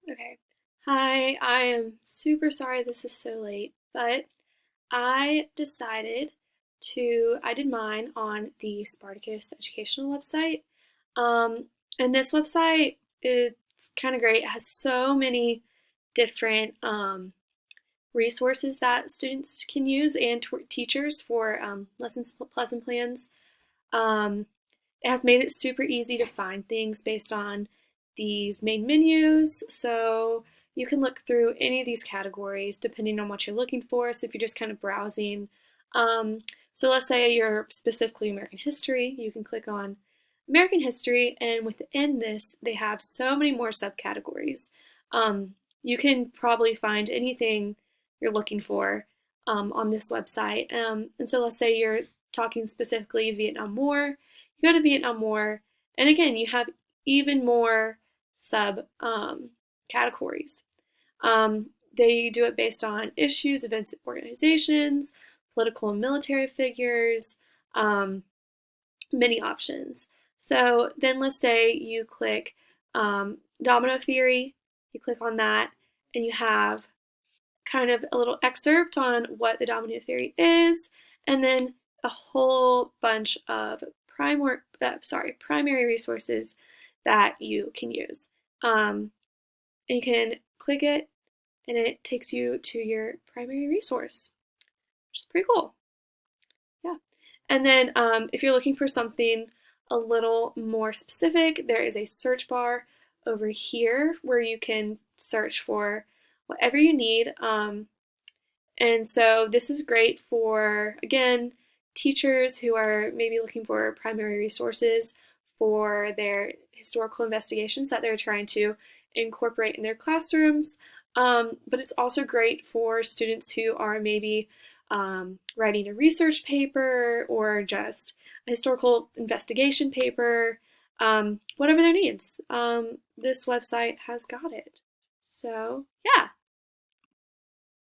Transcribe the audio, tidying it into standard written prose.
Okay. Hi, I am super sorry this is so late, but I did mine on the Spartacus educational website. Um, and this website is kind of great. It has so many different resources that students can use and teachers for lesson plans. Um, it has made it super easy to find things based on these main menus. So you can look through any of these categories depending on what you're looking for. So if you're just kind of browsing, um, so let's say you're specifically American history, you can click on American history, and within this, they have so many more subcategories. You can probably find anything you're looking for on this website. And so let's say you're talking specifically Vietnam War, you go to Vietnam War, and again, you have even more sub categories. They do it based on issues, events, organizations, political and military figures, um, many options. So then let's say you click domino theory, you click on that, and you have kind of a little excerpt on what the domino theory is, and then a whole bunch of primary resources that you can use. And you can click it, and it takes you to your primary resource, which is pretty cool. Yeah. And then if you're looking for something a little more specific, there is a search bar over here where you can search for whatever you need. And so this is great for, again, teachers who are maybe looking for primary resources for their historical investigations that they're trying to incorporate in their classrooms. But it's also great for students who are maybe writing a research paper or just a historical investigation paper, whatever their needs. This website has got it. So, yeah.